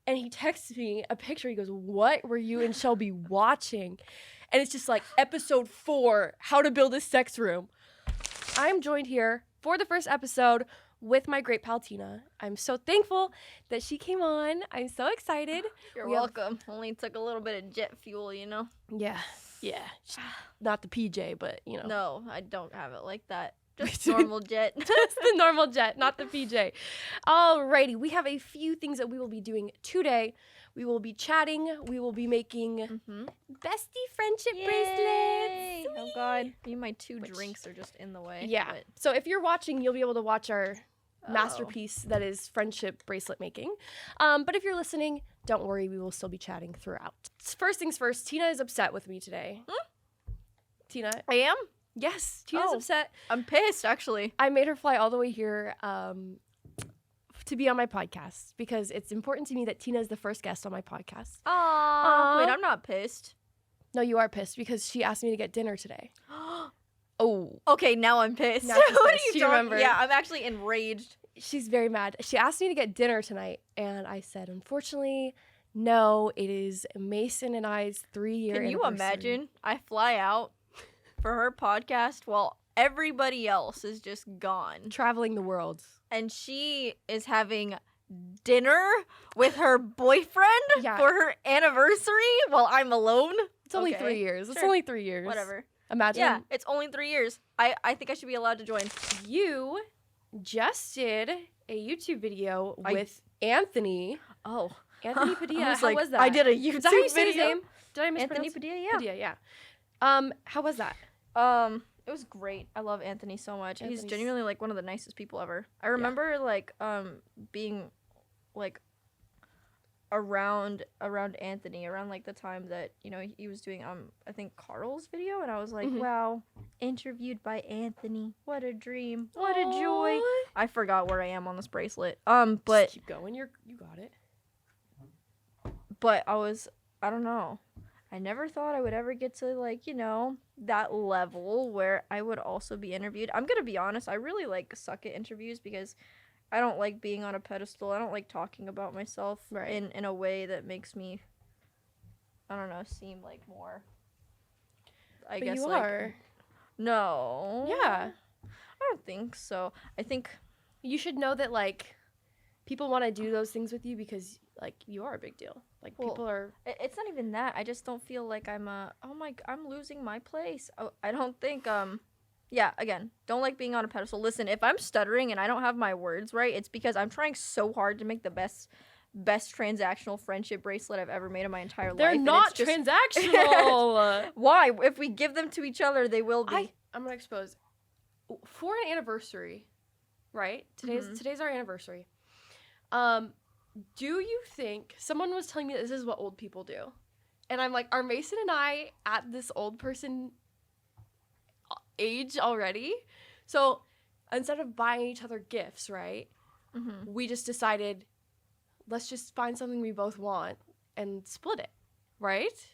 And he texts me a picture. He goes, "What were you and Shelby watching?" And it's just like episode 4, how to build a sex room. I'm joined here for the first episode with my great pal Tina. I'm so thankful that she came on. I'm so excited. You're welcome. Only took a little bit of jet fuel, you know? Yeah. Not the PJ, but you know. No, I don't have it like that. Just normal jet. Just the normal jet, not the PJ. Alrighty, we have a few things that we will be doing today. We will be chatting. We will be making bestie friendship bracelets. Sweet. Oh God, my 2 drinks are just in the way. Yeah. But... So if you're watching, you'll be able to watch our masterpiece that is friendship bracelet making. But if you're listening, don't worry. We will still be chatting throughout. First things first, Tina is upset with me today. Tina. I am? Yes, Tina's upset. I'm pissed, actually. I made her fly all the way here to be on my podcast because it's important to me that Tina is the first guest on my podcast. Aww. Wait, I'm not pissed. No, you are pissed because she asked me to get dinner today. Oh. Okay, now I'm pissed. Now she's What pissed. are you She talking? remembered. Yeah, I'm actually enraged. She's very mad. She asked me to get dinner tonight, and I said, unfortunately, no, it is Mason and I's 3-year Can you anniversary. imagine? I fly out for her podcast while everybody else is just gone. Traveling the world. And she is having dinner with her boyfriend for her anniversary while I'm alone. It's only 3 years. Sure. It's only 3 years. Whatever. Imagine. Yeah, it's only 3 years. I think I should be allowed to join. You just did a YouTube video with Anthony. Oh. Anthony Padilla. How was that? I did a YouTube Is that how you say his video. name? Did I mispronounce? Anthony Padilla, yeah. Padilla, yeah. How was that? It was great. I love Anthony so much. He's genuinely like one of the nicest people ever. I remember being like around Anthony around like the time that, you know, he was doing I think Carl's video, and I was like, wow, interviewed by Anthony. What a dream. What a joy. I forgot where I am on this bracelet. But just keep going. You got it. But I don't know. I never thought I would ever get to, like, you know, that level where I would also be interviewed. I'm going to be honest. I really, like, suck at interviews because I don't like being on a pedestal. I don't like talking about myself in a way that makes me, I don't know, seem, like, more, I guess, you like... are. No. Yeah. I don't think so. I think... You should know that, like, people want to do those things with you because, like, you are a big deal. Like, people are... It's not even that. I just don't feel like I'm I'm losing my place. I don't think, yeah, again, don't like being on a pedestal. Listen, if I'm stuttering and I don't have my words right, it's because I'm trying so hard to make the best transactional friendship bracelet I've ever made in my entire life. They're not transactional! Why? If we give them to each other, they will be. I'm going to expose. For an anniversary, right? Today's our anniversary. Do you think, someone was telling me this is what old people do, and I'm like, are Mason and I at this old person age already? So instead of buying each other gifts, right, we just decided, let's just find something we both want and split it, right?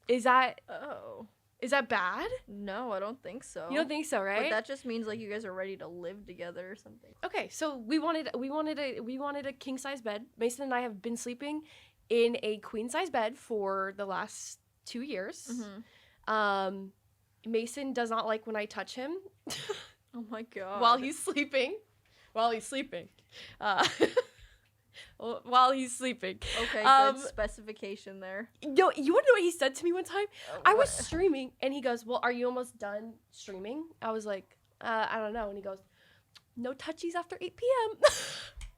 Is that bad? No, I don't think so. You don't think so, right? But that just means like you guys are ready to live together or something. Okay, so we wanted a king size bed. Mason and I have been sleeping in a queen size bed for the last 2 years. Mason does not like when I touch him. Oh my god. While he's sleeping. While he's sleeping. Okay, good specification there. No, you want to know what he said to me one time? Oh, I was streaming, and he goes, well, are you almost done streaming? I was like, I don't know. And he goes, no touchies after 8 p.m.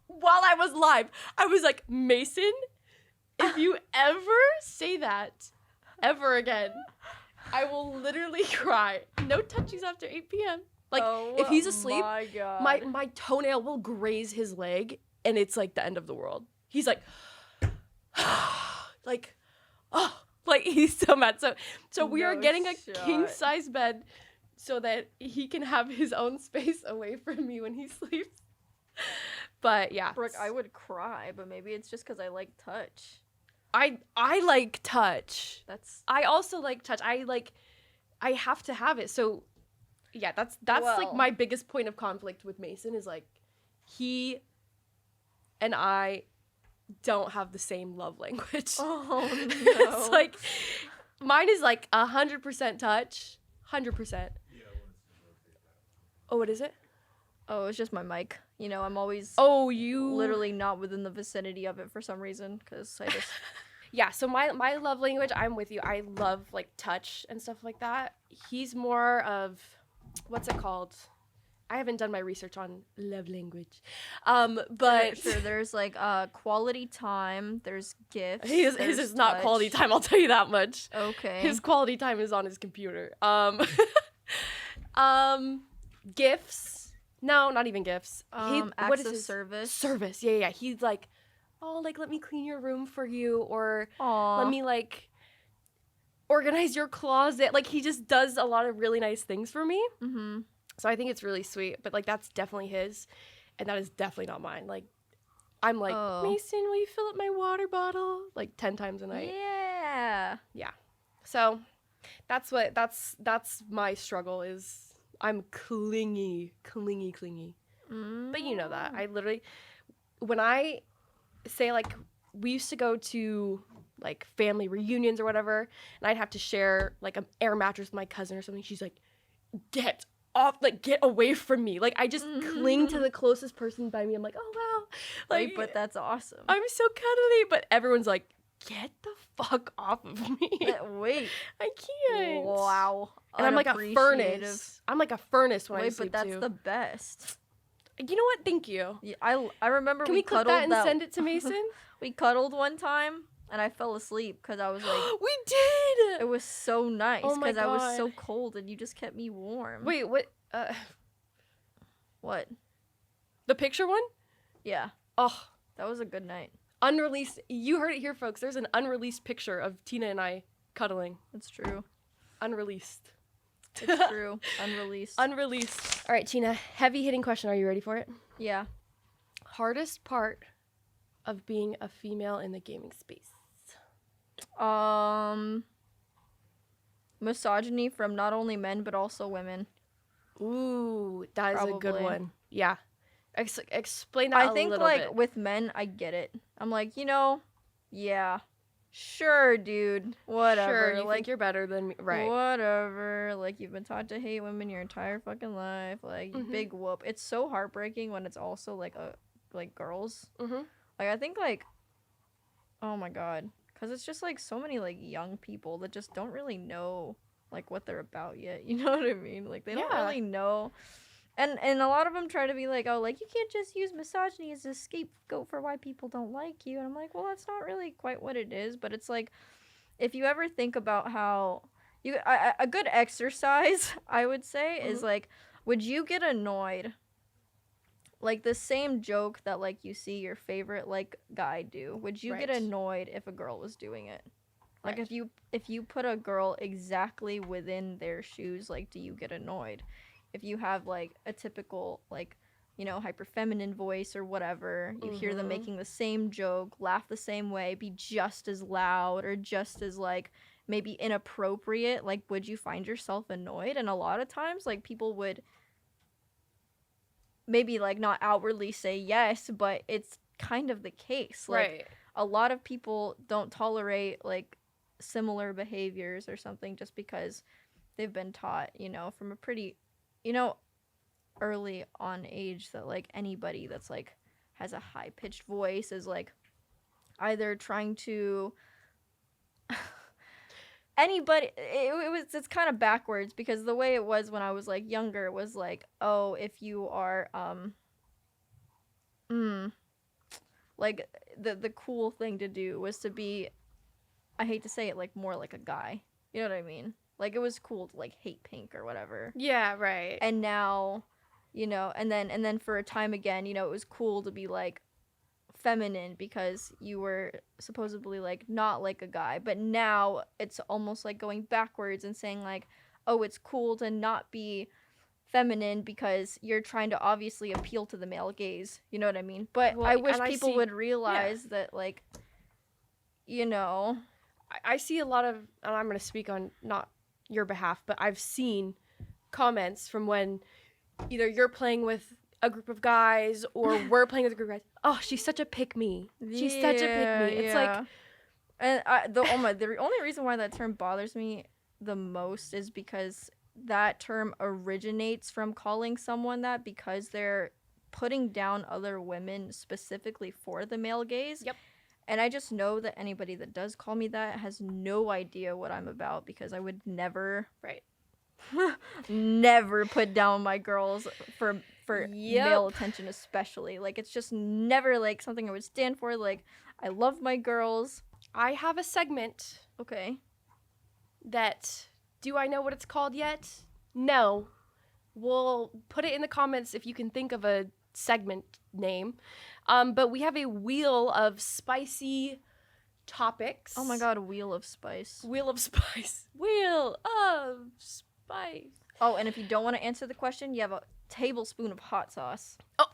While I was live. I was like, Mason, if you ever say that ever again, I will literally cry. No touchies after 8 p.m. Like, if he's asleep, my toenail will graze his leg, and it's like the end of the world. He's like, like, oh, like he's so mad. So we are getting a king size bed so that he can have his own space away from me when he sleeps. But yeah, Brooke, I would cry, but maybe it's just because I like touch. I like touch. I also like touch. I have to have it. So yeah, that's like my biggest point of conflict with Mason is like he and I don't have the same love language. Oh, no. It's like, mine is like 100% touch. 100%. Oh, what is it? Oh, it's just my mic. You know, I'm always you literally not within the vicinity of it for some reason, because I just... Yeah, so my love language, I'm with you. I love, like, touch and stuff like that. He's more of, what's it called? I haven't done my research on love language. But... Sure, there's, like, quality time, there's gifts. His is not quality time, I'll tell you that much. Okay. His quality time is on his computer. Gifts. No, not even gifts. Acts of service. Service, yeah. He's like, oh, like, let me clean your room for you, or let me, like, organize your closet. Like, he just does a lot of really nice things for me. Mm-hmm. So I think it's really sweet, but, like, that's definitely his, and that is definitely not mine. Like, I'm like, Mason, will you fill up my water bottle? Like, 10 times a night. Yeah. Yeah. So that's my struggle is I'm clingy. But you know that. I literally, when I say, like, we used to go to, like, family reunions or whatever, and I'd have to share, like, an air mattress with my cousin or something. She's like, get off, like, get away from me. Like, I just cling to the closest person by me. I'm like, oh, wow. Like, wait, but that's awesome. I'm so cuddly. But everyone's like, get the fuck off of me. Wait. I can't. Wow. And I'm like a furnace. I'm like a furnace when I sleep, but that's too. the best. You know what? Thank you. Yeah, I remember Can we clip cuddled that and send it to Mason? We cuddled one time, and I fell asleep because I was like... We did! It was so nice because I was God. so cold, and you just kept me warm. Wait, what? What? The picture one? Yeah. Oh. That was a good night. Unreleased. You heard it here, folks. There's an unreleased picture of Tina and I cuddling. It's true. Unreleased. It's true. Unreleased. Unreleased. All right, Tina. Heavy-hitting question. Are you ready for it? Yeah. Hardest part of being a female in the gaming space? Misogyny from not only men, but also women. Ooh, that is Probably. a good one. Yeah. Explain that a little bit. I think, like, with men, I get it. I'm like, yeah. Sure, dude. Whatever. Sure, you like, think you're better than me. Right. Whatever. Like, you've been taught to hate women your entire fucking life. Like, big whoop. It's so heartbreaking when it's also, like, girls. Mm-hmm. Like, I think, like, oh my God. Because it's just, like, so many, like, young people that just don't really know, like, what they're about yet. You know what I mean? Like, they don't really know. And a lot of them try to be like, oh, like, you can't just use misogyny as a scapegoat for why people don't like you. And I'm like, well, that's not really quite what it is. But it's like, if you ever think about how a good exercise, I would say, is like, would you get annoyed? Like, the same joke that, like, you see your favorite, like, guy do. Would you get annoyed if a girl was doing it? Like, if you put a girl exactly within their shoes, like, do you get annoyed? If you have, like, a typical, like, hyper feminine voice or whatever, you hear them making the same joke, laugh the same way, be just as loud or just as, like, maybe inappropriate, like, would you find yourself annoyed? And a lot of times, like, people would maybe, like, not outwardly say yes, but it's kind of the case. Like, a lot of people don't tolerate, like, similar behaviors or something just because they've been taught, from a pretty... early on age that, like, anybody that's, like, has a high-pitched voice is, like, either trying to... Anybody... It's kind of backwards because the way it was when I was, like, younger was, like, oh, if you are, like, the cool thing to do was to be... I hate to say it, like, more like a guy. You know what I mean? Like, it was cool to, like, hate pink or whatever. Yeah, right. And now, and then for a time again, it was cool to be, like, feminine because you were supposedly, like, not like a guy. But now it's almost like going backwards and saying, like, oh, it's cool to not be feminine because you're trying to obviously appeal to the male gaze. You know what I mean? But I wish people would realize that, like, I see a lot of, and I'm going to speak on not your behalf, but I've seen comments from when either you're playing with a group of guys or we're playing with a group of guys. Oh, she's such a pick-me. She's such a pick-me. It's like... And the only reason why that term bothers me the most is because that term originates from calling someone that because they're putting down other women specifically for the male gaze. Yep. And I just know that anybody that does call me that has no idea what I'm about because I would never... Right. never put down my girls for male attention, especially. Like, it's just never, like, something I would stand for. Like, I love my girls. I have a segment. Okay. That, do I know what it's called yet? No. We'll put it in the comments if you can think of a segment name. But we have a wheel of spicy topics. Oh my god, Wheel of Spice. Wheel of Spice. Wheel of Spice. Oh, and if you don't want to answer the question, you have a tablespoon of hot sauce. Oh.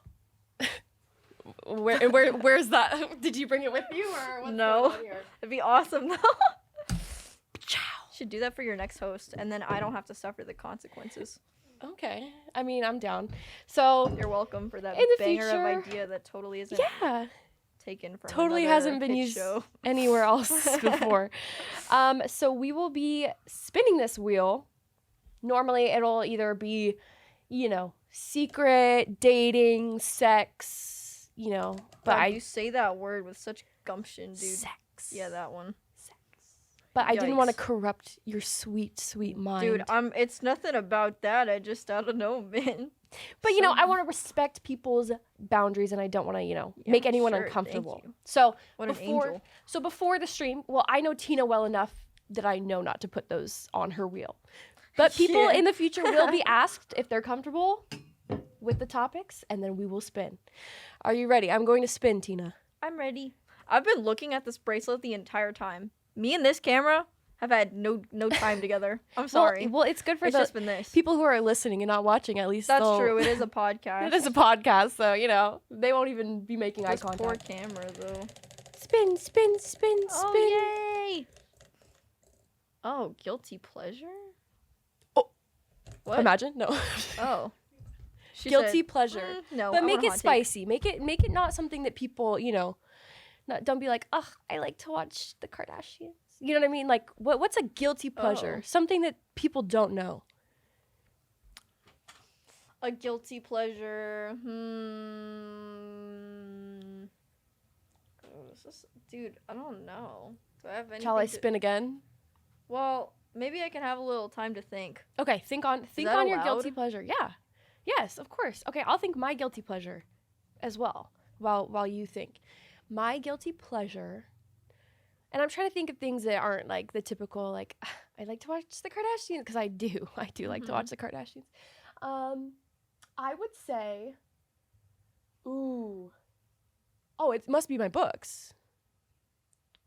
Where's that? Did you bring it with you or what's no. going on here? It'd be awesome though. Should do that for your next host, and then I don't have to suffer the consequences. Okay. I mean, I'm down. So you're welcome for that banger future, of idea that totally isn't taken from totally hasn't been used show. Anywhere else before. So we will be spinning this wheel. Normally it'll either be, secret, dating, sex, but you say that word with such gumption, dude. Sex. Yeah, that one. But I didn't want to corrupt your sweet, sweet mind. Dude, it's nothing about that. I don't know, man. But, I want to respect people's boundaries, and I don't want to, make anyone uncomfortable. So what an angel. So before the stream, well, I know Tina well enough that I know not to put those on her wheel. But people in the future will be asked if they're comfortable with the topics, and then we will spin. Are you ready? I'm going to spin, Tina. I'm ready. I've been looking at this bracelet the entire time. Me and this camera have had no time together. I'm sorry. Well, it's good for just been this. People who are listening and not watching, at least. That's true. It is a podcast. It is a podcast, so, they won't even be making eye contact. Poor camera, though. Spin, spin, spin, spin. Oh, yay! Oh, guilty pleasure? Oh. What? Imagine? No. Oh. Guilty pleasure. No, but make it spicy. Make it not something that people, don't be like, ugh, I like to watch the Kardashians. You know what I mean? Like, what's a guilty pleasure? Oh. Something that people don't know. A guilty pleasure. Dude, I don't know. Do I have anything? Shall I spin again? Well, maybe I can have a little time to think. Okay, think on your guilty pleasure. Yeah. Yes, of course. Okay, I'll think my guilty pleasure as well while you think. My guilty pleasure, and I'm trying to think of things that aren't like the typical, like, I like to watch the Kardashians, because I do like to watch the Kardashians. I would say, it must be my books.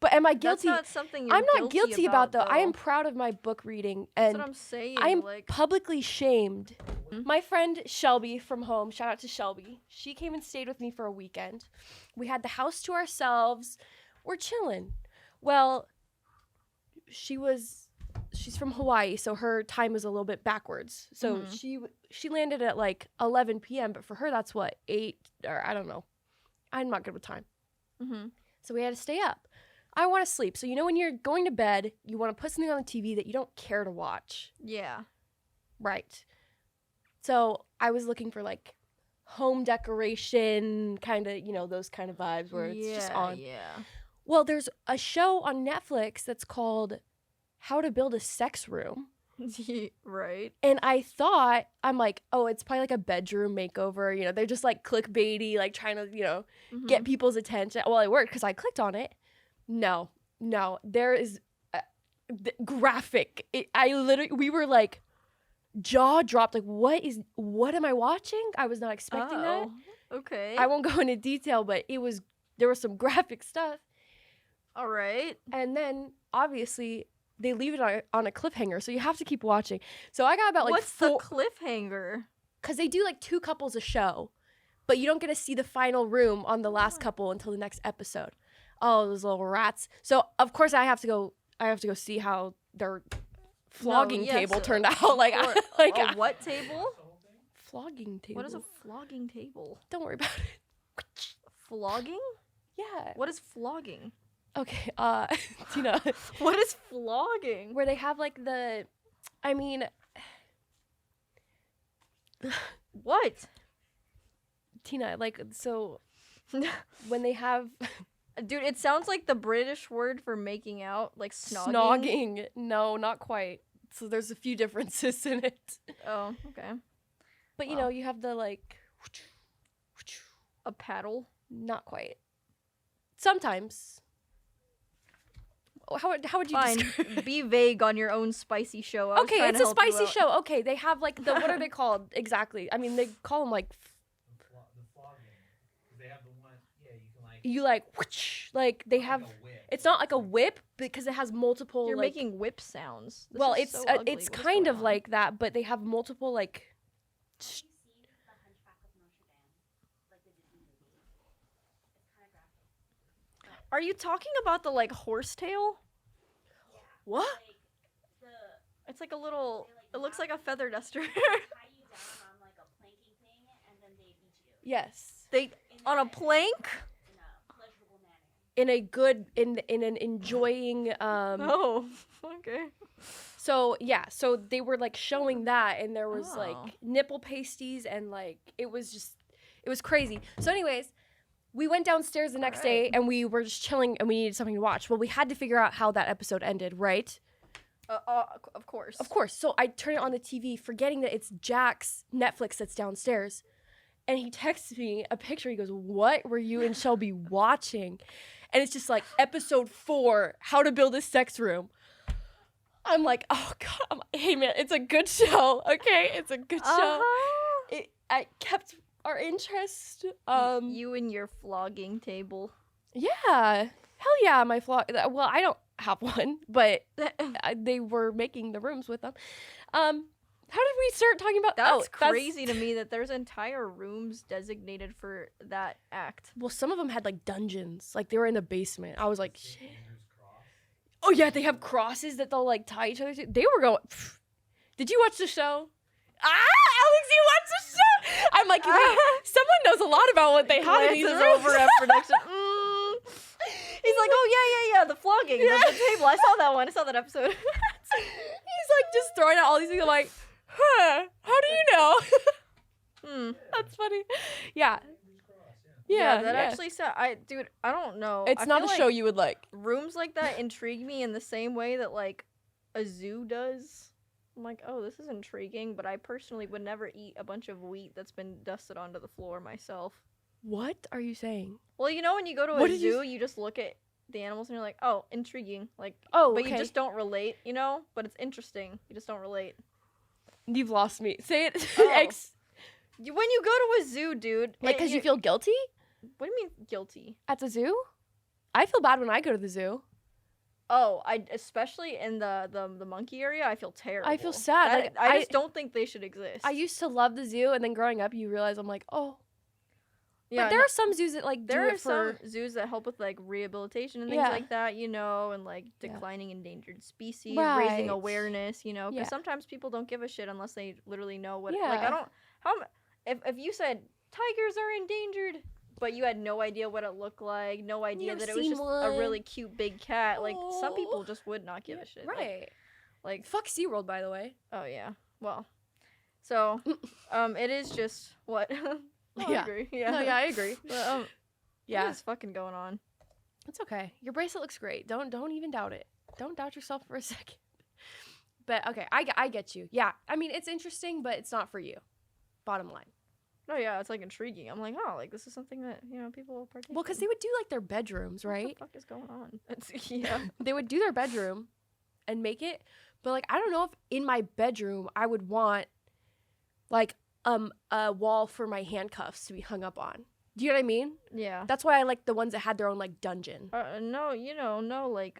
But am I guilty? That's not something you're I'm not guilty about though. I am proud of my book reading, and that's what I'm saying. I am publicly shamed. My friend Shelby from home, shout out to Shelby. She came and stayed with me for a weekend. We had the house to ourselves. We're chilling. Well, she's from Hawaii, so her time was a little bit backwards. So she landed at like 11 p.m., but for her that's what, 8 or I don't know. I'm not good with time. So we had to stay up. I want to sleep. So when you're going to bed, you want to put something on the TV that you don't care to watch. Yeah. Right. So I was looking for like home decoration, kind of, those kind of vibes where it's just on. Yeah. Well, there's a show on Netflix that's called How to Build a Sex Room. Right. And I thought, I'm like, oh, it's probably like a bedroom makeover. They're just like clickbaity, like trying to, get people's attention. Well, it worked because I clicked on it. No, there is graphic. We were like jaw dropped. Like, what am I watching? I was not expecting that. Okay. I won't go into detail, but there was some graphic stuff. All right. And then obviously they leave it on a cliffhanger, so you have to keep watching. So I got about like what's the cliffhanger? Because they do like 2 couples a show, but you don't get to see the final room on the last couple until the next episode. Oh, those little rats. So, of course, I have to go see how their flogging table turned out. A what table? flogging table. What is a flogging table? Don't worry about it. Flogging? Yeah. What is flogging? Okay, Tina. What is flogging? Where they have like What? Tina, like, so when they have Dude, it sounds like the British word for making out, like snogging. snogging. No, not quite. So there's a few differences in it. Oh, okay. But you know, you have the like a paddle. Not quite. Sometimes. How would you Fine. describe? Be vague on your own spicy show. Okay, it's a spicy show. Okay, they have like the what are they called exactly? I mean, they call them like The flogging. They have the one. Yeah, you can like. you like whoosh, like they have. Like a whip. It's not like a whip because it has multiple. You're like, making whip sounds. This well, is it's so ugly. it's What is kind going of on? like that, but they have multiple like. Are you talking about the like horsetail? What? It's like a little. It looks like a feather duster. Yes. They on a plank. In a good in an enjoying Oh, okay. So yeah, so they were like showing that, and there was Oh. like nipple pasties, and like it was crazy. So anyways, we went downstairs the next day, and we were just chilling, and we needed something to watch. Well, we had to figure out how that episode ended, right? Of course. Of course. So I turn it on the TV, forgetting that it's Jack's Netflix that's downstairs, and he texts me a picture. He goes, "What were you and Shelby watching?" And it's just like episode 4, How to Build a Sex Room. I'm like, oh God, hey man, it's a good show, okay? It's a good show. I kept our interest. You and your flogging table. Yeah, hell yeah, my flog. Well, I don't have one, but they were making the rooms with them. How did we start talking about? That's crazy to me that there's entire rooms designated for that act. Well, some of them had like dungeons, like they were in the basement. I was like, shit. Oh yeah, they have crosses that they'll like tie each other to. They were going. Pff. Did you watch the show? Alex, you watched the show? I'm like, wait, someone knows a lot about what they have in these Glances rooms. over at production. He's like, oh yeah, the flogging, the table. I saw that one. I saw that episode. He's like just throwing out all these things. I'm like, huh? How do you know? That's funny. Yeah. Yeah, that actually sounds. Dude, I don't know. It's I not feel a like show you would like. Rooms like that intrigue me in the same way that like a zoo does. I'm like, oh, this is intriguing, but I personally would never eat a bunch of wheat that's been dusted onto the floor myself. What are you saying? Well, you know when you go to What a did zoo, you just look at the animals and you're like, oh, intriguing. Like, Oh, but okay. you just don't relate, you know? But it's interesting. You just don't relate. You've lost me. Say it. Oh. When you go to a zoo, dude, Like, because you feel guilty What do you mean guilty? at the zoo? I feel bad when I go to the zoo. Oh, especially in the monkey area, I feel terrible. I feel sad. I just don't think they should exist. I used to love the zoo, and then growing up, you realize I'm like, oh. Yeah, but there are some zoos that like do there it are for. some zoos that help with like rehabilitation and things Yeah. like that, you know, and like Yeah. declining endangered species, Right. raising awareness, you know, because Yeah. sometimes people don't give a shit unless they literally know what. Like Yeah. I don't. If you said tigers are endangered, but you had no idea what it looked like, no idea never that it was seen just a one. really cute big cat, like some Oh. people just would not give a shit. Right. Like Fuck SeaWorld, by the way. oh yeah. Well, so it is just what. No, Yeah. I agree. Yeah. No, yeah, I agree. But, what Yeah, is fucking going on? it's okay. Your bracelet looks great. Don't even doubt it. Don't doubt yourself for a second. But okay, I get you. Yeah, I mean it's interesting, but it's not for you. Bottom line. No, yeah, it's like intriguing. I'm like, oh, like this is something that people will partake. Well, because they would do like their bedrooms, right? What the fuck is going on? Yeah. They would do their bedroom and make it, but like I don't know if in my bedroom I would want like a wall for my handcuffs to be hung up on. Do you know what I mean? Yeah. That's why I like the ones that had their own like dungeon. No, no, like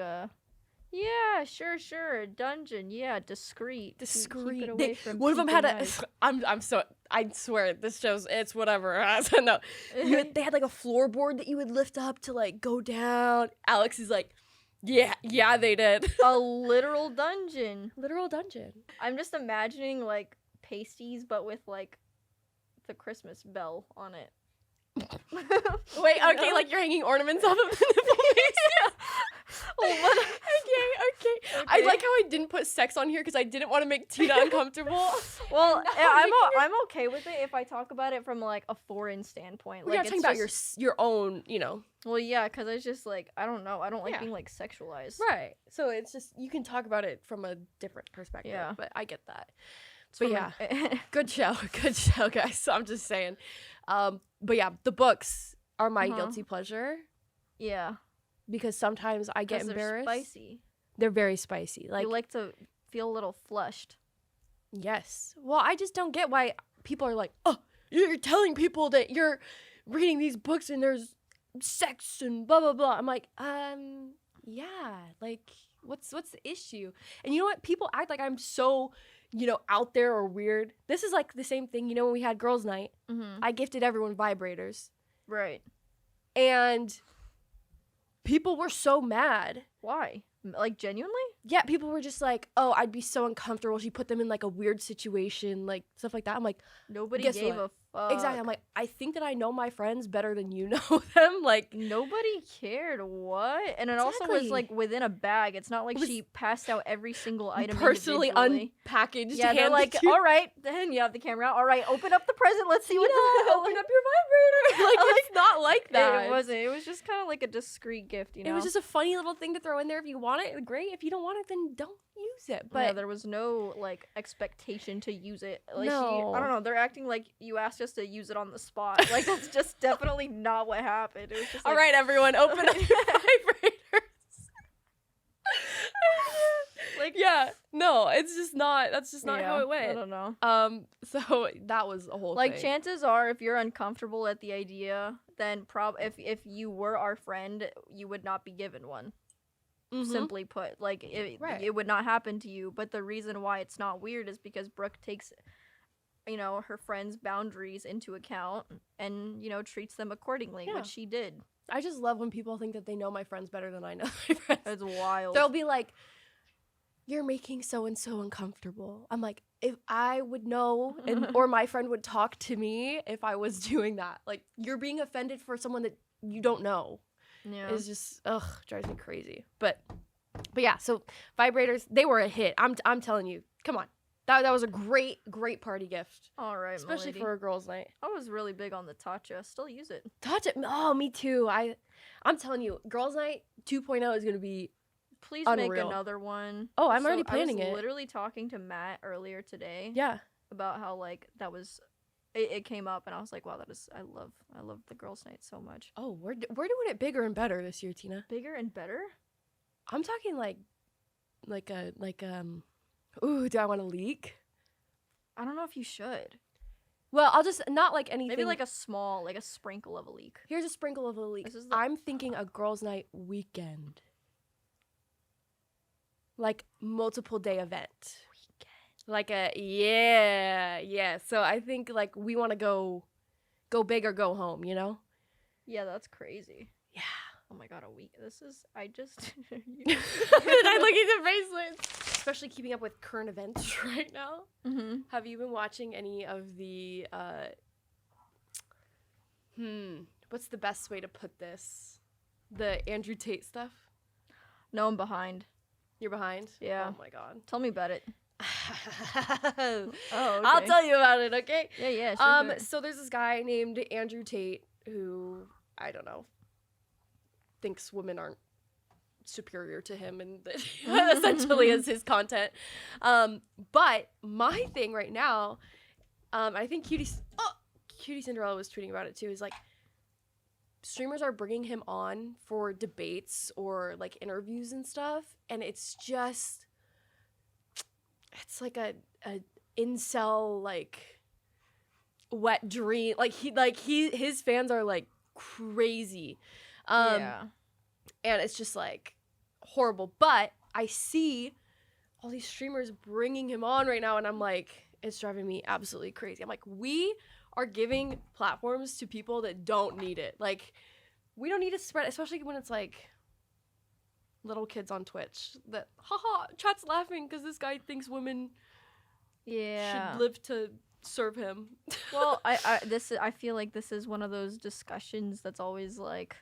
yeah, sure, dungeon, yeah, discreet. Keep it away from One of them had peeping a. eyes. I swear this shows it's whatever. No, they had like a floorboard that you would lift up to like go down. Alex is like, yeah, they did. A literal dungeon. Literal dungeon. I'm just imagining like pasties, but with like the Christmas bell on it. Wait, okay, like you're hanging ornaments off of the nipple piece? Okay. I like how I didn't put sex on here because I didn't want to make Tina uncomfortable. Well, I'm okay with it if I talk about it from like a foreign standpoint. We're Like, talking about your own, Well, yeah, because it's just like I don't know. I don't like Yeah. being like sexualized. Right. So it's just you can talk about it from a different perspective. Yeah. But I get that. It's But from yeah, an- good show, guys. So I'm just saying. But yeah, the books are my Uh-huh. guilty pleasure yeah, because sometimes I get 'cause they're embarrassed. spicy. They're very spicy. You like to feel a little flushed. Yes. Well, I just don't get why people are like, oh, you're telling people that you're reading these books and there's sex and blah, blah, blah. I'm like, yeah, like, what's the issue? And you know what? People act like I'm so, out there or weird. This is like the same thing, when we had girls' night, Mm-hmm. I gifted everyone vibrators. Right. And people were so mad. Why? Like genuinely? Yeah, people were just like, oh, I'd be so uncomfortable. She put them in like a weird situation, like stuff like that. I'm like, Nobody Guess gave what? a fuck. exactly. I'm like, I think that I know my friends better than you know them. Like, Nobody cared. What? And it also was Exactly. like within a bag. It's not like It was she passed out every single item personally individually. unpackaged. Yeah, they're handed like, to you. all right, then you have the camera out. All right, open up the present. Let's see Tina, what's open up your vibrator. Like, it's not like that. It wasn't. It was just kind of like a discreet gift, you know. It was just a funny little thing to throw in there. If you want it, great. If you don't want it, then don't use it. But yeah, there was no like expectation to use it. Like No. I don't know. They're acting like you asked us to use it on the spot. Like that's just definitely not what happened. It was just all like, right, everyone, open up your vibrators. like Yeah, no, it's just not. That's just not how yeah, it went. I don't know. So that was a whole Like thing. chances are, if you're uncomfortable at the idea, then if you were our friend, you would not be given one. Mhm. Simply put, like Right. it would not happen to you. But the reason why it's not weird is because Brooke takes, her friends' boundaries into account and treats them accordingly, Yeah. which she did. I just love when people think that they know my friends better than I know my friends. It's wild. They'll be like, "You're making so and so uncomfortable." I'm like, if I would know, or my friend would talk to me if I was doing that. Like, you're being offended for someone that you don't know. Yeah. It's just drives me crazy. But yeah, so vibrators, they were a hit. I'm telling you, come on, that was a great party gift, All right, especially milady. for a girls' night. I was really big on the Tatcha. Still use it. Touch it. Oh, me too. I'm telling you, girls' night 2.0 is gonna be. Please Unreal. make another one. Oh, I'm already planning I it. was literally talking to Matt earlier today Yeah. about how like that was. It came up and I was like, wow, I love the girls' night so much. Oh, we're doing it bigger and better this year, Tina. Bigger and better. I'm talking ooh, do I want to leak? I don't know if you should. Well, I'll just not like anything. Maybe like a small, like a sprinkle of a leak. Here's a sprinkle of a leak. This is the- I'm thinking a girls' night weekend. Like multiple day event. Like yeah. So I think like we want to go big or go home, Yeah, that's crazy. Yeah. Oh my god, a week. I just. And I'm looking at the bracelets. Especially keeping up with current events right now. Mm-hmm. Have you been watching any of the what's the best way to put this? The Andrew Tate stuff? No, I'm behind. You're behind? Yeah. Oh my god. Tell me about it. Oh, Oh, I'll tell you about it, okay? Yeah, sure. do it. So there's this guy named Andrew Tate who, I don't know, thinks women aren't superior to him and that essentially is his content. But my thing right now, I think Cutie Cinderella was tweeting about it too, is like streamers are bringing him on for debates or like interviews and stuff, and it's like a incel like wet dream. His fans are like crazy. Yeah. And it's just like horrible. But I see all these streamers bringing him on right now, and I'm like, it's driving me absolutely crazy. I'm like, we are giving platforms to people that don't need it. Like, we don't need to spread, especially when it's like little kids on Twitch that, haha, chat's laughing because this guy thinks women Yeah. should live to serve him. Well, I feel like this is one of those discussions that's always like,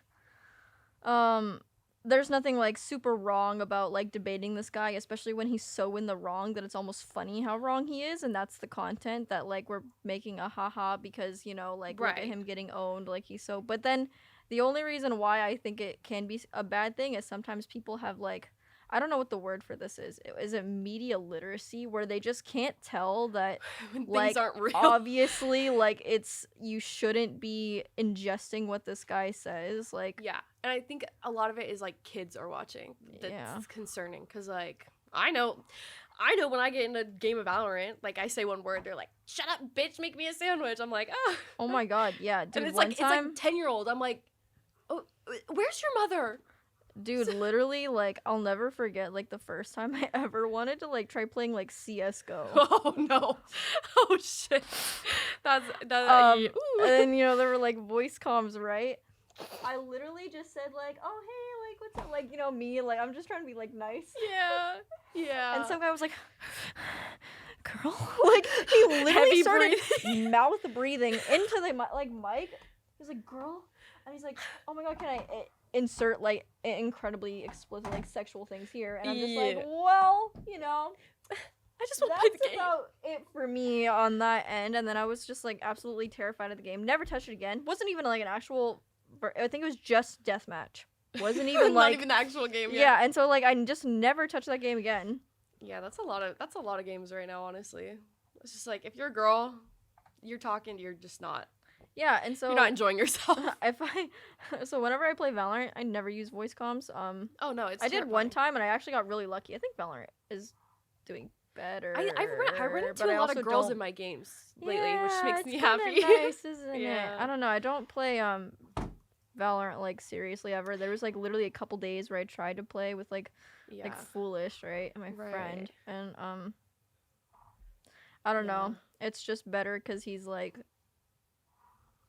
there's nothing like super wrong about like debating this guy, especially when he's so in the wrong that it's almost funny how wrong he is, and that's the content that like we're making a haha because, you know, like look at him getting owned, like he's so. But then the only reason why I think it can be a bad thing is sometimes people have like, I don't know what the word for this is. Is it media literacy, where they just can't tell that like aren't real. obviously like you shouldn't be ingesting what this guy says, like. Yeah, and I think a lot of it is like kids are watching. That's concerning because like I know when I get in a game of Valorant, like I say one word, they're like, "Shut up, bitch! Make me a sandwich." I'm like, ah. Oh my god, yeah, dude. And it's one like time, it's like 10-year-old. I'm like, oh, where's your mother? Dude, literally, like, I'll never forget, like, the first time I ever wanted to, like, try playing, like, CSGO. Oh, no. Oh, shit. That. And then, you know, there were, like, voice comms, right? I literally just said, like, oh, hey, like, what's up? Like, you know, me, like, I'm just trying to be, like, nice. Yeah. And some guy was like, girl? Like, he literally Heavy started breathing. mouth breathing into the, like, mic. He's like, girl? And he's like, oh my god, can I insert, like, incredibly explicit, like, sexual things here? And I'm just like, well, you know, I just want to play the game. That's about it for me on that end. And then I was just, like, absolutely terrified of the game. Never touched it again. Wasn't even, like, an actual, I think it was just deathmatch. Wasn't even, like. Not even the actual game yet. Yeah, and so, like, I just never touched that game again. Yeah, that's a lot of games right now, honestly. It's just like, if you're a girl, you're talking, you're just not. Yeah, and so you're not enjoying yourself. So whenever I play Valorant, I never use voice comms. Oh no, it's I did one time and I actually got really lucky. I think Valorant is doing better. I run into a lot of girls in my games lately, which makes me happy. Nice, isn't Yeah. it? I don't know. I don't play Valorant like seriously ever. There was like literally a couple days where I tried to play with like Foolish, right? My friend, and I don't know. It's just better because he's like.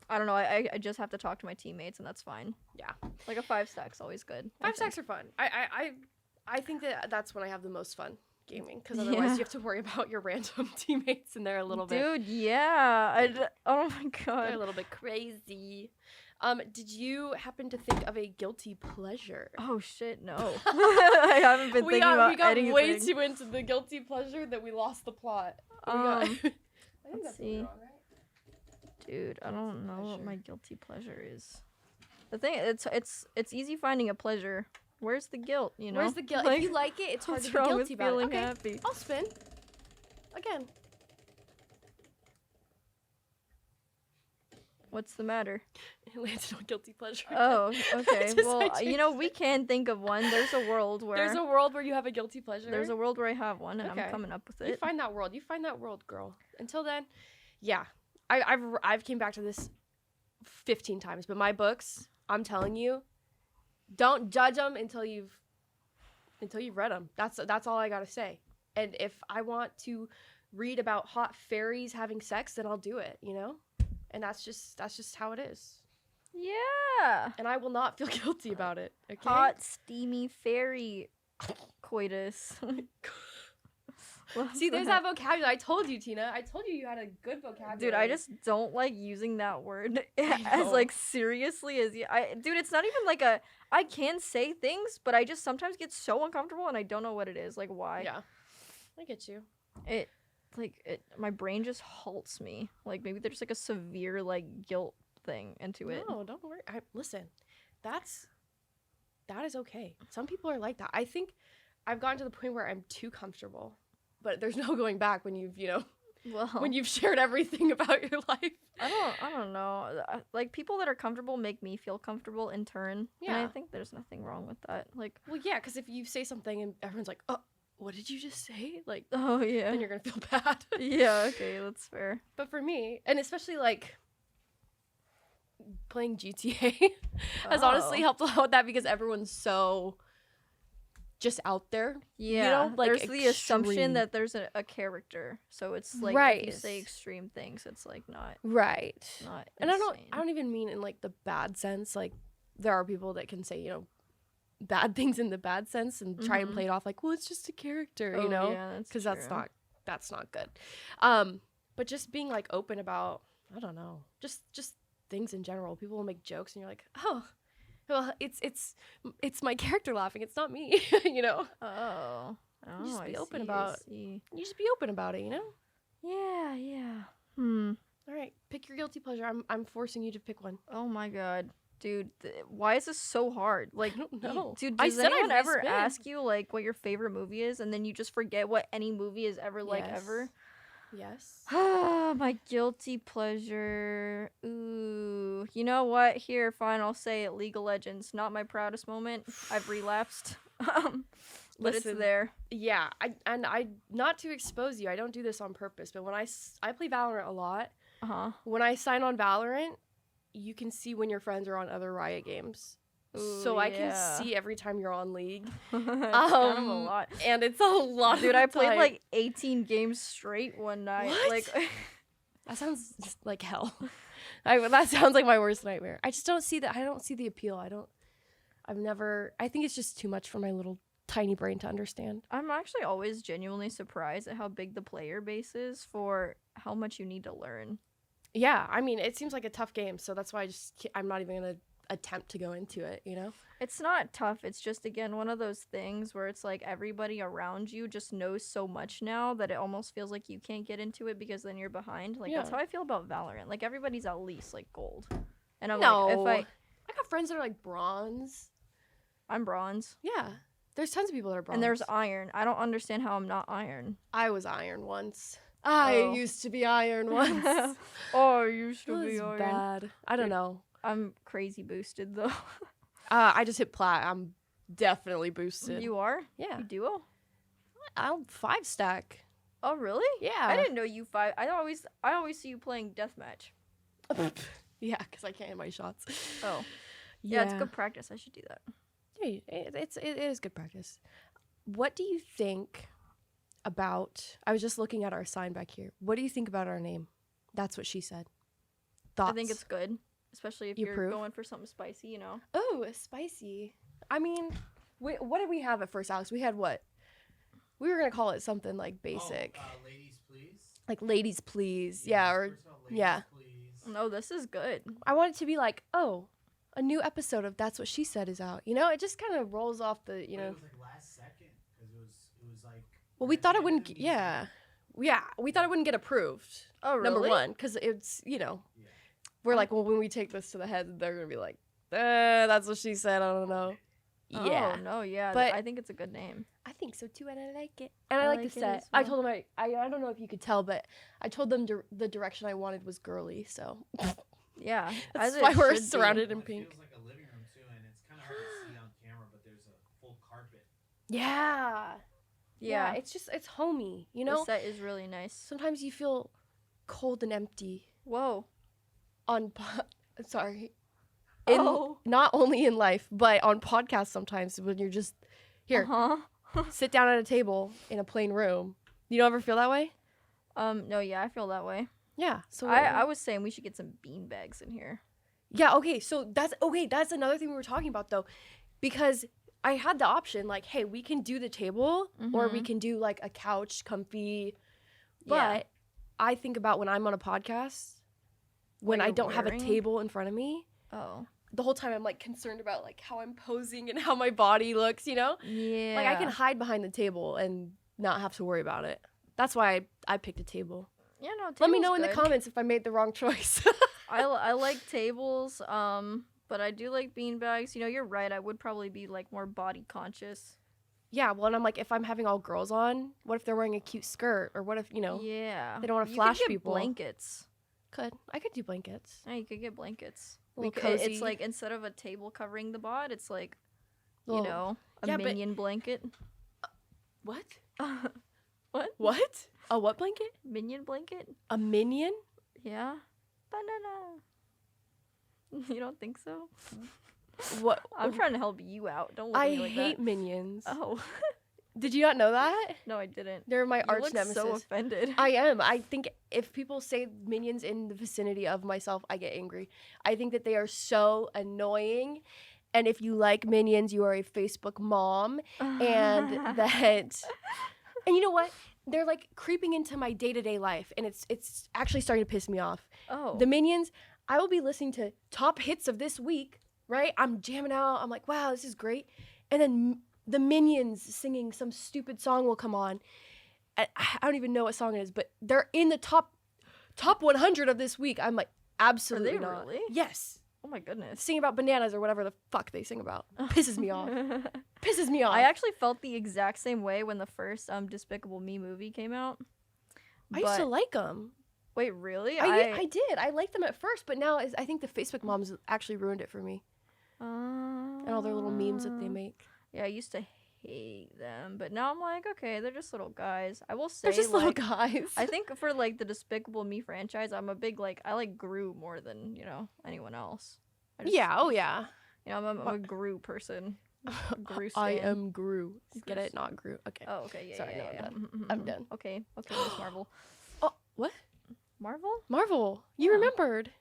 I don't know. I just have to talk to my teammates, and that's fine. Yeah, like a 5-stack's always good. 5-stacks are fun. I think that's when I have the most fun gaming, because otherwise you have to worry about your random teammates, and they're a little bit. Dude, yeah. Oh my god, they're a little bit crazy. Did you happen to think of a guilty pleasure? Oh shit, no. I haven't been thinking about anything. We got way too into the guilty pleasure that we lost the plot. I think let's see. Wrong, right? Dude, I don't know what my guilty pleasure is. The thing, it's easy finding a pleasure. Where's the guilt, you know? Where's the guilt? Like, if you like it, it's hard to be guilty about it. Okay, happy. I'll spin. Again. What's the matter? It landed on guilty pleasure. Oh, okay. Well, you know, we can think of one. There's a world where... There's a world where you have a guilty pleasure? There's a world where I have one, and I'm coming up with it. You find that world. You find that world, girl. Until then, yeah. I've came back to this 15 times, but my books, I'm telling you, don't judge them until you've read them. That's all I gotta say. And if I want to read about hot fairies having sex, then I'll do it. You know, and that's just how it is. Yeah. And I will not feel guilty about it. Okay? Hot steamy fairy coitus. See, there's that vocabulary. I told you, Tina. I told you had a good vocabulary. Dude, I just don't like using that word as like seriously as you. Dude, it's not even like I can say things, but I just sometimes get so uncomfortable and I don't know what it is. Like why? Yeah, I get you. My brain just halts me. Like maybe there's like a severe like guilt thing into it. No, don't worry. Listen, that is okay. Some people are like that. I think I've gotten to the point where I'm too comfortable. But there's no going back when when you've shared everything about your life. I don't know. Like people that are comfortable make me feel comfortable in turn. Yeah. And I think there's nothing wrong with that. Like, well, yeah, because if you say something and everyone's like, "Oh, what did you just say?" Like, oh yeah, then you're gonna feel bad. Yeah. Okay, that's fair. But for me, and especially like playing GTA, has honestly helped a lot with that because everyone's so. Just out there, yeah. You know, like there's the assumption that there's a character, so it's like if you say extreme things, it's like not not. And I don't even mean in like the bad sense. Like there are people that can say bad things in the bad sense and try and play it off like, well, it's just a character, you know, because that's not good. But just being like open about, I don't know, just things in general. People will make jokes and you're like, oh, well, it's my character laughing. It's not me, you know? Oh. You just be open I about see. You just be open about it, you know? Yeah. All right, pick your guilty pleasure. I'm forcing you to pick one. Oh my god. Dude, why is this so hard? Like, I don't know. Dude, I does said I'd anyone ever respin. ask you, like, what your favorite movie is, and then you just forget what any movie is ever like Yes. ever? Yes. My guilty pleasure. Ooh. You know what? Here, fine, I'll say it. League of Legends. Not my proudest moment. I've relapsed. But it's Listen, there. Yeah, I not to expose you. I don't do this on purpose, but when I play Valorant a lot. Uh-huh. When I sign on Valorant, you can see when your friends are on other Riot games. Ooh, So I can yeah. see every time you're on League. It's kind of a lot. And it's a lot. Dude, of I played time. like 18 games straight one night. What? Like, That sounds like hell. That sounds like my worst nightmare. I just don't see that. I don't see the appeal. I think it's just too much for my little tiny brain to understand. I'm actually always genuinely surprised at how big the player base is for how much you need to learn. Yeah, I mean, it seems like a tough game, so that's why I'm not even going to attempt to go into it, you know? It's not tough. It's just, again, one of those things where it's like everybody around you just knows so much now that it almost feels like you can't get into it because then you're behind. Like, that's Yeah. how I feel about Valorant. Like, everybody's at least, like, gold. And I'm No. like, I got friends that are like bronze. I'm bronze. Yeah. There's tons of people that are bronze. And there's iron. I don't understand how I'm not iron. I was iron once. I used to be iron once. Oh, I used It to be was iron. bad. I don't know. I'm crazy boosted, though. I just hit plat. I'm definitely boosted. You are? Yeah. You duo? I'm 5 stack. Oh, really? Yeah. I didn't know you 5. I always see you playing deathmatch. Yeah, because I can't hit my shots. Oh. Yeah, it's good practice. I should do that. Yeah, it is good practice. What do you think about? I was just looking at our sign back here. What do you think about our name? That's what she said. Thoughts? I think it's good, especially if You you're approve? going for something spicy, you know. Oh, spicy. I mean, what did we have at first, Alex? We had what? We were gonna call it something like basic, Ladies, please. like ladies please. Yeah, or First of all, ladies, yeah. Please. No, this is good. I want it to be like, oh, a new episode of That's What She Said is out. You know, it just kind of rolls off the, you But know. it was like last second because it was like. Well, we thought it at the wouldn't. end of the Yeah, we thought it wouldn't get approved. Oh, really? Number one, because it's, you know, Yeah. we're like, well, when we take this to the head, they're gonna be like, that's what she said. I don't know. Yeah, Oh, no, yeah. But- I think it's a good name. I think so too, and I like it. And I I like like the it set. as I well. told them I don't know if you could tell, but I told them the direction I wanted was girly. So Yeah. that's as why it we're should be. surrounded in It pink. feels like a living room too, and it's kind of hard to see on camera, but there's a full carpet. Yeah. Yeah. It's homey. You The know, set is really nice. sometimes you feel cold and empty Whoa. on. Sorry. Oh. Not only in life, but on podcasts sometimes when you're just here, Uh-huh. sit down at a table in a plain room. You don't ever feel that way? No, yeah, I feel that way. Yeah. So I was saying we should get some bean bags in here. yeah. Okay. So that's another thing we were talking about though, because I had the option like, hey, we can do the table or we Mhm. can do like a couch, comfy. But Yeah. I think about when I'm on a podcast, when What I you're don't have a wearing? table in front of me. Oh. The whole time I'm like concerned about like how I'm posing and how my body looks, you know? Yeah. Like I can hide behind the table and not have to worry about it. That's why I picked a table. Yeah, no, Let me table's know in the good. comments if I made the wrong choice. I like tables, but I do like bean bags. You know, you're right. I would probably be like more body conscious. Yeah, well, and I'm like, if I'm having all girls on, what if they're wearing a cute skirt? Or what if, you know, Yeah. they don't wanna You flash could get people. blankets. I could do blankets. Yeah, you could get blankets. A little It's cozy. like instead of a table covering the bod, it's like, Little- you know, a Yeah, but- minion blanket. What? What? What? A what blanket? Minion blanket? A minion? Yeah. Banana. You don't think so? What? I'm trying to help you out. Don't look I at me like hate that. minions. Oh. Did you not know that? No, I didn't. They're my You arch look nemesis. so offended. I am. I think if people say minions in the vicinity of myself, I get angry. I think that they are so annoying. And if you like minions, you are a Facebook mom. And that. And you know what? they're like creeping into my day-to-day life, and it's actually starting to piss me off. Oh. The Minions, I will be listening to top hits of this week, right? I'm jamming out. I'm like, wow, this is great. And then the Minions singing some stupid song will come on. I don't even know what song it is, but they're in the top 100 of this week. I'm like, absolutely Are they not. really? Yes. Oh my goodness. Sing about bananas or whatever the fuck they sing about. Pisses me off. Pisses me off. I actually felt the exact same way when the first Despicable Me movie came out. I used to like them. Wait, really? I did. I liked them at first, but now I think the Facebook moms actually ruined it for me. And And all their little memes that they make. Yeah, I used to hate them, but now I'm like, okay, they're just little guys. I will say, They're just like, little guys. I think for like the Despicable Me franchise, I'm a big I like Gru more than anyone else. Yeah. Oh yeah. I'm a Gru person. Gru I stan. am Gru. Get it? Not Gru. Okay. Oh, okay, yeah, Sorry, yeah, no, yeah. I'm done. Okay, Miss Marvel. Oh, what? Marvel? Marvel. You Yeah. remembered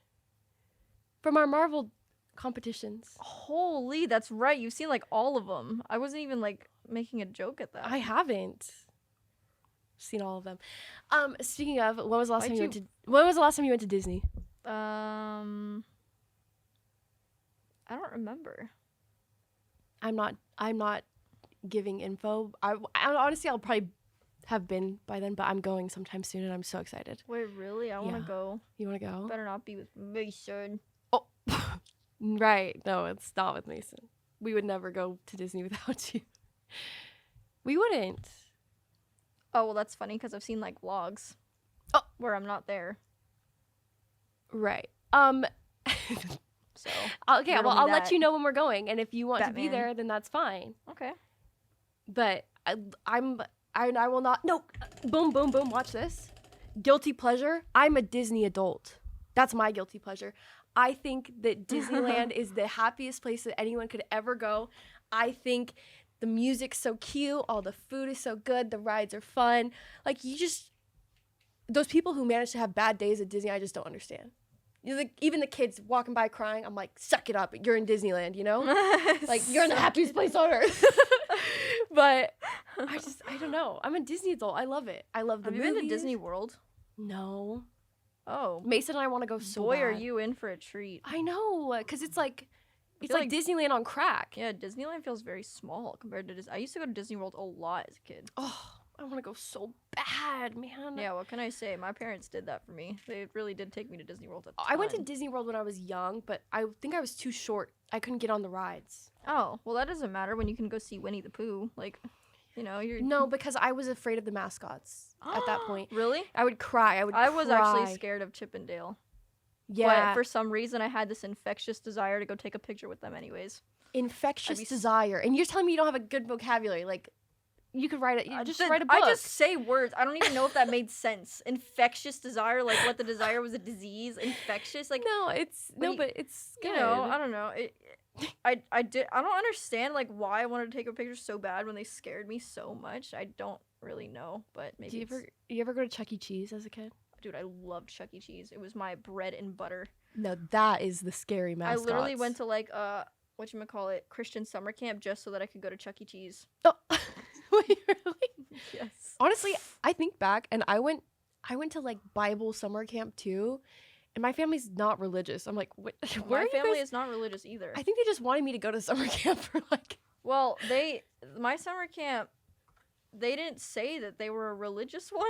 from our Marvel competitions. Holy, that's right. You've seen like all of them. I wasn't even like making a joke at that. I haven't seen all of them. Speaking of, when was the last time you went to Disney? I don't remember. I'm not giving info. I honestly, I'll probably have been by then, but I'm going sometime soon, and I'm so excited. Wait, really? I want to Yeah. go. You want to go? Better not be with Mason. Oh, right. No, it's not with Mason. We would never go to Disney without you. We wouldn't. Oh, well, that's funny because I've seen like vlogs where I'm not there. Right. So Okay, riddle well, me I'll that. let you know when we're going, and if you want to be Batman. there, then that's fine. Okay. But I will not. No, boom, boom, boom. Watch this. Guilty pleasure. I'm a Disney adult. That's my guilty pleasure. I think that Disneyland is the happiest place that anyone could ever go. I think the music's so cute. All the food is so good. The rides are fun. Like, those people who manage to have bad days at Disney, I just don't understand. Even the kids walking by crying, I'm like, suck it up. You're in Disneyland, you know? Like, you're in the happiest place on earth. But I don't know. I'm a Disney adult. I love it. I love the Have movies. you been to Disney World? No. Oh. Mason and I want to go so Boy, bad. are you in for a treat. I know, because it's like feel Disneyland on crack. Yeah, Disneyland feels very small compared to Disney. I used to go to Disney World a lot as a kid. Oh, I want to go so bad, man. Yeah, what can I say? My parents did that for me. They really did take me to Disney World a ton. I went to Disney World when I was young, but I think I was too short. I couldn't get on the rides. Oh, well, that doesn't matter when you can go see Winnie the Pooh. Like, you're... No, because I was afraid of the mascots at that point. Really? I would cry. I was actually scared of Chip and Dale. Yeah. But for some reason, I had this infectious desire to go take a picture with them anyways. Infectious desire. And you're telling me you don't have a good vocabulary. Like, you could write it. You just write a book. I just say words. I don't even know if that made sense. Infectious desire, like what the desire was a disease. Infectious, like but it's good. I don't know. I don't understand like why I wanted to take a picture so bad when they scared me so much. I don't really know, but maybe. You ever go to Chuck E. Cheese as a kid? Dude, I loved Chuck E. Cheese. It was my bread and butter. No, that is the scary mascots. I literally went to like whatchamacallit, Christian summer camp just so that I could go to Chuck E. Cheese. Oh, wait, really? Yes. Honestly, I think back, and I went to like Bible summer camp too, and my family's not religious. I'm like, what? My family is not religious either. I think they just wanted me to go to summer camp for like. Well, my summer camp, they didn't say that they were a religious one.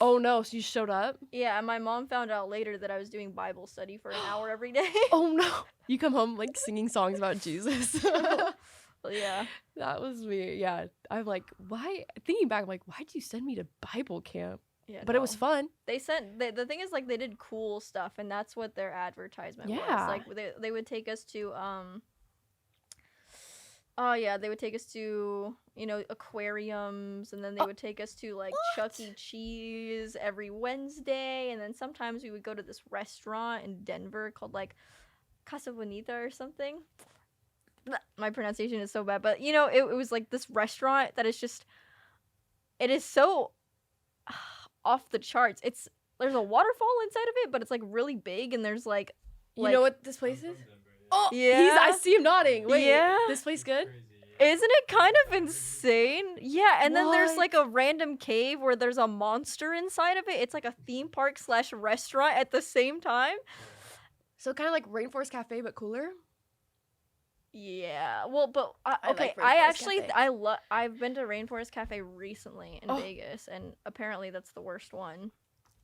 Oh no! So you showed up? Yeah, and my mom found out later that I was doing Bible study for an hour every day. Oh no! You come home like singing songs about Jesus. Well, yeah. That was weird. Yeah, I'm like, why? Thinking back, I'm like, why'd you send me to Bible camp? Yeah, but it was fun. They sent the thing is like they did cool stuff, and that's what their advertisement was. Yeah. Like they would take us to Oh yeah, they would take us to, aquariums, and then they would take us to like Chuck E. Cheese every Wednesday, and then sometimes we would go to this restaurant in Denver called like Casa Bonita or something. My pronunciation is so bad, but it was like this restaurant that is just, it is so off the charts. There's a waterfall inside of it, but it's like really big, and there's like You know what this place is? Oh, yeah. I see him nodding. Wait, Yeah. this place good? Crazy, Isn't it kind of insane? Yeah, and then there's What? like a random cave where there's a monster inside of it. It's like a theme park / restaurant at the same time. So kind of like Rainforest Cafe, but cooler. Yeah. Well, but I okay, like I Rainforest actually Cafe. I've been to Rainforest Cafe recently in Oh. Vegas, and apparently that's the worst one.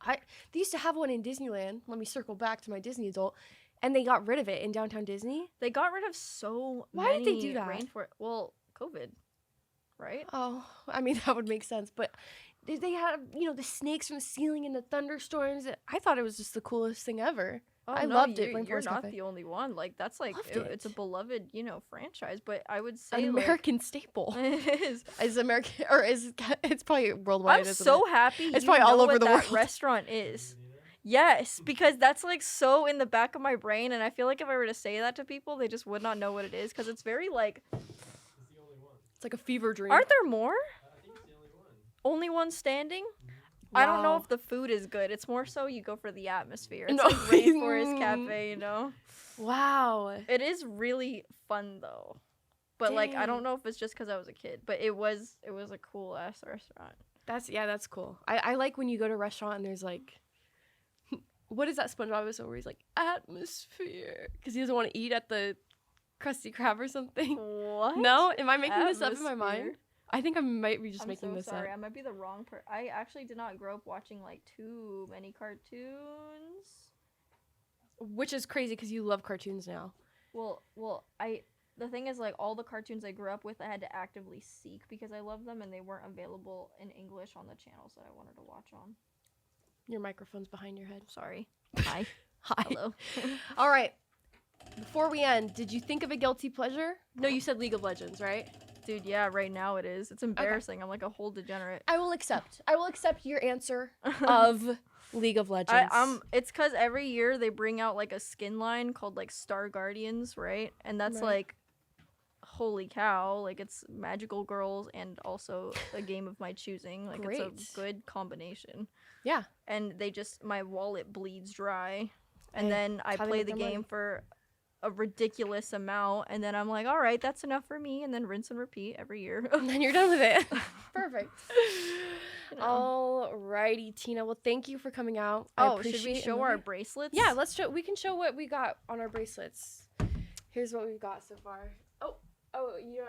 They used to have one in Disneyland. Let me circle back to my Disney adult. And they got rid of it in downtown Disney. They got rid of so Why did many they do that? Well, COVID, right? Oh, I mean, that would make sense. But they had, the snakes from the ceiling and the thunderstorms. I thought it was just the coolest thing ever. Oh, I no, loved it, You're Rainforest not Cafe. the only one. Like that's like Loved it's a it. beloved, franchise. But I would say An like, American staple. it is. Is American, or it's probably worldwide. I'm isn't so it? happy. It's you probably all know over what the that world. restaurant is. Yes, because that's like so in the back of my brain, and I feel like if I were to say that to people, they just would not know what it is because it's very like. It's the only one. It's like a fever dream. Aren't there more? I think it's the only one. Only one standing? I don't know Wow. if the food is good. It's more so you go for the atmosphere. It's No. like Rainforest Cafe, Wow. It is really fun though. But like I don't know if it's just because I was a kid, but it was a cool ass restaurant. That's cool. I like when you go to a restaurant and there's like, what is that SpongeBob episode where he's like, atmosphere? Because he doesn't want to eat at the Krusty Krab or something. What? No? Am I making this up in my mind? Atmosphere? I think I might be just I'm making so this sorry. up. I might be the wrong person. I actually did not grow up watching like too many cartoons. Which is crazy because you love cartoons now. Well, the thing is like all the cartoons I grew up with, I had to actively seek because I love them and they weren't available in English on the channels that I wanted to watch on. Your microphone's behind your head. Sorry. Hi. Hi. Hello. All right. Before we end, did you think of a guilty pleasure? No, you said League of Legends, right? Dude, yeah, right now it is. It's embarrassing. I'm like a whole degenerate. I will accept your answer of League of Legends. It's cause every year they bring out like a skin line called like Star Guardians, right? And that's Right. like, holy cow! Like it's magical girls and also a game of my choosing. Like Great. it's a good combination. Yeah. And my wallet bleeds dry, and Hey, then I that's how they play make the their game money. for a ridiculous amount, and then I'm like, all right, that's enough for me, and then rinse and repeat every year. And then you're done with it. Perfect. You know. Alrighty, Tina. Well, thank you for coming out. Oh, should we show our it? bracelets? Yeah, let's show. We can show what we got on our bracelets. Here's what we've got so far. Oh, you know,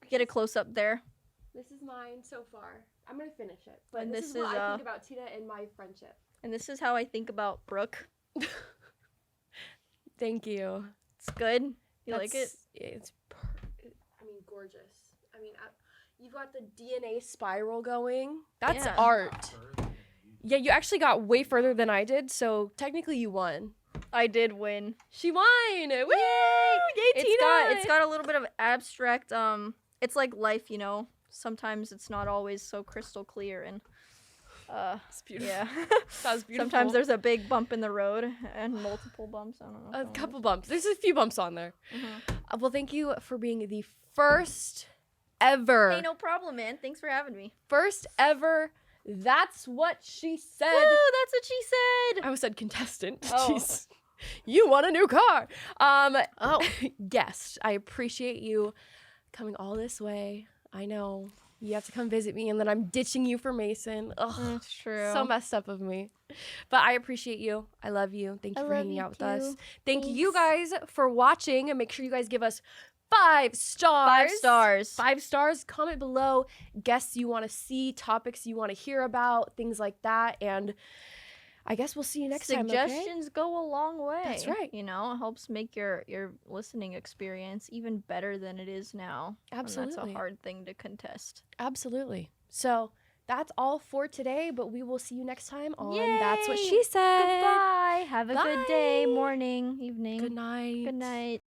Get a close up there. this is mine so far. I'm gonna finish it, but And this this is what is, I think about Tina and my friendship. And this is how I think about Brooke. Thank you. It's good. You like it? It's, gorgeous. You've got the DNA spiral going. That's Yeah. art. Further than you. Yeah, you actually got way further than I did, so technically you won. I did win. She won! Woo! Yay, Tina! It's got a little bit of abstract. It's like life, Sometimes it's not always so crystal clear, and It's beautiful. yeah. That was beautiful. Sometimes there's a big bump in the road and multiple bumps. I don't know. a couple bumps. There's a few bumps on there. Mhm. Well, thank you for being the first ever. Hey, no problem, man. Thanks for having me. First ever. That's what she said. Woo, that's what she said. I almost said contestant. Oh. Jeez. You want a new car. Oh. Guest. I appreciate you coming all this way. I know. You have to come visit me, and then I'm ditching you for Mason. Ugh. It's true. So messed up of me. But I appreciate you. I love you. Thank you for hanging out with us. Thank you guys for watching. And make sure you guys give us 5 stars. 5 stars. 5 stars. Comment below guests you want to see, topics you want to hear about, things like that. And I guess we'll see you next time. Okay? Suggestions go a long way. That's right. It helps make your listening experience even better than it is now. And Absolutely. that's a hard thing to contest. Absolutely. So that's all for today, but we will see you next time on Yay! That's What She Said. Goodbye. Have a good day, Bye. morning, evening. Good night. Good night.